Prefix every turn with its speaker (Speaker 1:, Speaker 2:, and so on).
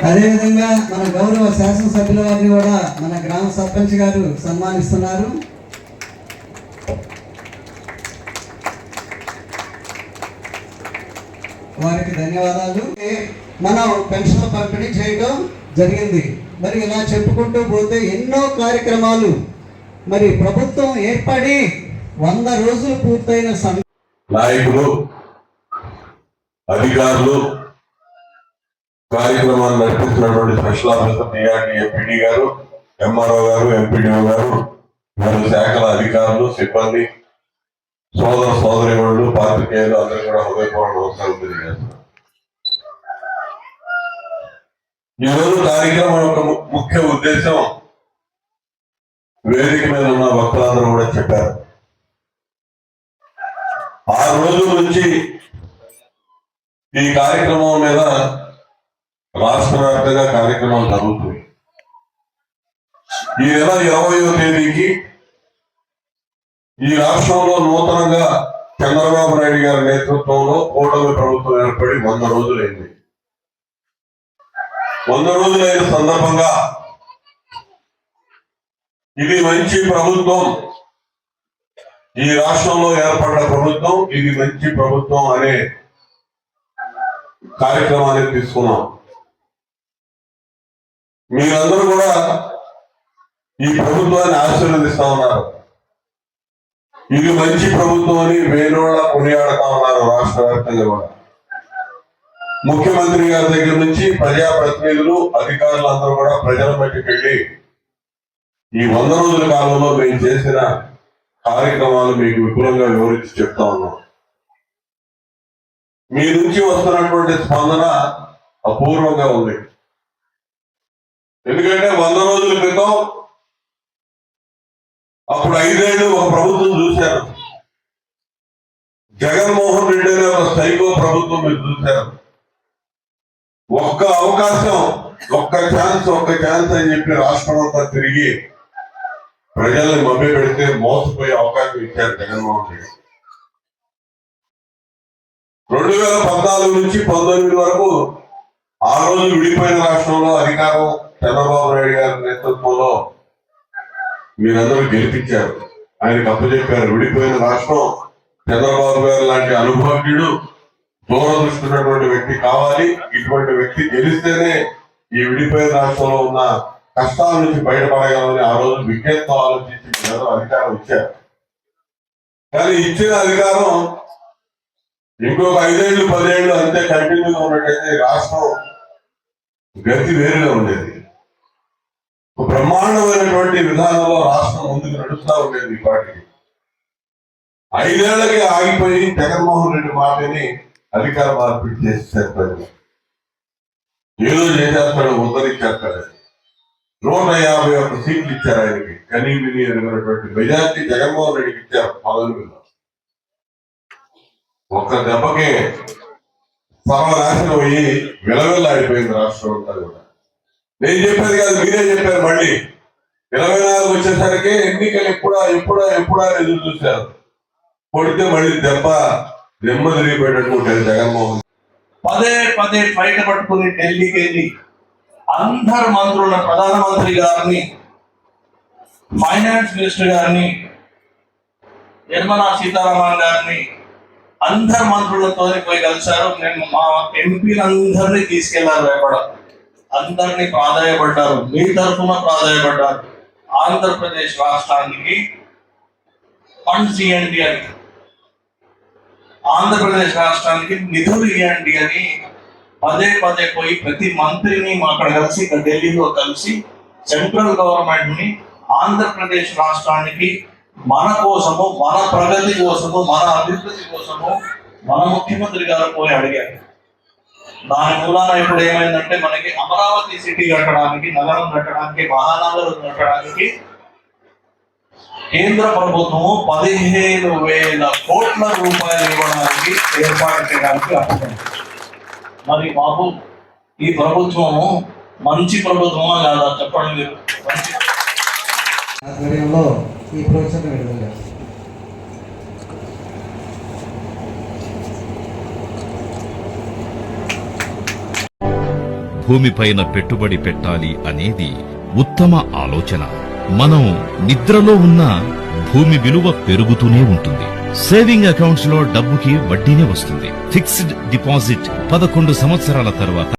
Speaker 1: అదేవిధంగా మన గౌరవ శాసనసభ్యుల వారిని కూడా మన గ్రామ సర్పంచ్ గారు సన్మానిస్తున్నారు. వారికి ధన్యవాదాలు. మనం పెన్షన్ పంపిణీ చేయడం జరిగింది. మరి ఇలా చెప్పుకుంటూ పోతే ఎన్నో కార్యక్రమాలు మరి ప్రభుత్వం ఏర్పడి 100 రోజులు పూర్తయిన
Speaker 2: నాయకులు, అధికారులు, కార్యక్రమాన్ని నడిపిస్తున్నటువంటి స్పెషల్ ఆఫీసర్ డిఆర్డి ఎంపీడీ గారు, ఎంఆర్ఓ గారు, ఎంపీడీఓ గారు, మరియు శాఖల అధికారులు, సిబ్బంది, సోదర సోదరిమణులు, పాత్రికేయులు అందరూ కూడా హృదయపూర్వక నమస్కారం తెలియజేస్తున్నారు. ఈరోజు కార్యక్రమం యొక్క ముఖ్య ఉద్దేశం వేదిక మీద ఉన్న భక్తులందరూ కూడా చెప్పారు. 6 రోజుల నుంచి ఈ కార్యక్రమం మీద రాష్ట్ర వ్యాప్తంగా కార్యక్రమాలు జరుగుతుంది. ఈ నెల 20వ తేదీకి ఈ రాష్ట్రంలో నూతనంగా చంద్రబాబు నాయుడు గారి నేతృత్వంలో కూటమి ప్రభుత్వం ఏర్పడి 100 రోజులైంది. 100 రోజులైన సందర్భంగా ఇది మంచి ప్రభుత్వం, ఈ రాష్ట్రంలో ఏర్పడ్డ ప్రభుత్వం, ఇది మంచి ప్రభుత్వం అనే కార్యక్రమాన్ని తీసుకున్నాం. మీరందరూ కూడా ఈ ప్రభుత్వాన్ని ఆశీర్వదిస్తా ఉన్నారు. ఇది మంచి ప్రభుత్వం అని వేణోళ్ళ కొనియాడుతా ఉన్నారు రాష్ట్ర వ్యాప్తంగా కూడా. ముఖ్యమంత్రి గారి దగ్గర నుంచి ప్రజాప్రతినిధులు, అధికారులు అందరూ కూడా ప్రజల మధ్యకి వెళ్ళి ఈ 100 రోజుల కాలంలో మేము చేసిన కార్యక్రమాలు మీకు విపులంగా వివరించి చెప్తా ఉన్నాం. మీ నుంచి వస్తున్నటువంటి స్పందన అపూర్వంగా ఉంది. ఎందుకంటే 100 రోజుల క్రితం అప్పుడు 5 ఏళ్ళు ఒక ప్రభుత్వం చూశారు. జగన్మోహన్ రెడ్డి అనే ఒక సైకో ప్రభుత్వం మీరు చూశారు. ఒక్క అవకాశం, ఒక్క ఛాన్స్ అని చెప్పి రాష్ట్రం అంతా తిరిగి ప్రజల్ని మభ్య పెడితే మోసపోయే అవకాశం ఇచ్చారు జగన్మోహన్ రెడ్డి. 2014 నుంచి 19 వరకు ఆ రోజు విడిపోయిన రాష్ట్రంలో అధికారం చంద్రబాబు నాయుడు గారి నేతృత్వంలో మీరందరూ గెలిపించారు. ఆయనకు అప్పచెప్పారు. విడిపోయిన రాష్ట్రం చంద్రబాబు గారు లాంటి అనుభవజ్ఞుడు, దూరదృష్టి ఉన్నటువంటి వ్యక్తి కావాలి. ఇటువంటి వ్యక్తి గెలిస్తేనే ఈ విడిపోయిన రాష్ట్రంలో ఉన్న కష్టాల నుంచి బయటపడగలమని ఆ రోజు విజ్ఞతతో ఆలోచించి మీరందరూ అధికారం ఇచ్చారు. కానీ ఇచ్చిన అధికారం ఇంకొక 5 ఏళ్ళు 10 ఏళ్ళు అంతే కంటిన్యూగా ఉన్నట్టయితే రాష్ట్రం గతి వేరుగా ఉండేది. బ్రహ్మాండమైనటువంటి విధానంలో రాష్ట్రం ముందుకు నడుస్తూ ఉండేది. ఈ పార్టీకి 5 ఏళ్లకి ఆగిపోయి జగన్మోహన్ రెడ్డి పార్టీని అధికార మార్పిడి చేసేసారు ప్రజలు. ఏదో చేసేస్తాడు, ఉద్ధరించేస్తాడు. 151 సీట్లు ఇచ్చారు ఆయనకి. కనీవిని ఎదుగునటువంటి మెజార్టీ జగన్మోహన్ రెడ్డికి ఇచ్చారు. పదవులు ఒక్క దెబ్బకే సర్వనాశనం అయ్యి విలవిల్లాడిపోయింది రాష్ట్రం అంతా కూడా. నేను చెప్పేది కాదు, మీరే చెప్పారు. మళ్ళీ 24 వచ్చేసరికి ఎన్నికలు ఎప్పుడా ఎదురు చూశారు. కొడితే మళ్ళీ దెమ్మ తిరిగిపోయేటట్టు జగన్మోహన్
Speaker 3: పదే బయట పట్టుకుని ఢిల్లీకి వెళ్ళి అందరు మంత్రుల, ప్రధానమంత్రి గారిని, ఫైనాన్స్ మినిస్టర్ గారిని, నిర్మలా సీతారామన్ గారిని, అందరు మంత్రులతో పోయి కలిశారు. నేను మా ఎంపీలందరినీ తీసుకెళ్లారు. రేపడ అందరినీ ప్రాధాయపడ్డారు. మీ తరఫున ప్రాధాయపడ్డారు. ఆంధ్రప్రదేశ్ రాష్ట్రానికి ఫండ్స్ ఇవ్వండి అని, ఆంధ్రప్రదేశ్ రాష్ట్రానికి నిధులు ఇవ్వండి అని పదే పోయి ప్రతి మంత్రిని అక్కడ కలిసి, ఢిల్లీలో కలిసి సెంట్రల్ గవర్నమెంట్ ని ఆంధ్రప్రదేశ్ రాష్ట్రానికి మన కోసము, మన ప్రగతి కోసము, మన అభివృద్ధి కోసము మన ముఖ్యమంత్రి గారు పోయి అడిగారు. దాని మూలాన ఇప్పుడు ఏమైందంటే మనకి అమరావతి సిటీ కట్టడానికి, నగరం కట్టడానికి, మహానగరం కట్టడానికి కేంద్ర ప్రభుత్వము 15,000 కోట్ల రూపాయలు ఇవ్వడానికి ఏర్పాటు చేయడానికి అప్పుకుంది. మరి బాబు, ఈ ప్రభుత్వము మంచి ప్రభుత్వమా కాదా చెప్పండి మీరు?
Speaker 1: ఆధ్వర్యంలో ఈ ప్రోత్సాహం విడుదల
Speaker 4: భూమిపైన పెట్టుబడి పెట్టాలి అనేది ఉత్తమ ఆలోచన. మనం నిద్రలో ఉన్న భూమి విలువ పెరుగుతూనే ఉంటుంది. సేవింగ్ అకౌంట్స్ లో డబ్బుకి వడ్డీనే వస్తుంది. ఫిక్స్డ్ డిపాజిట్ 11 సంవత్సరాల తర్వాత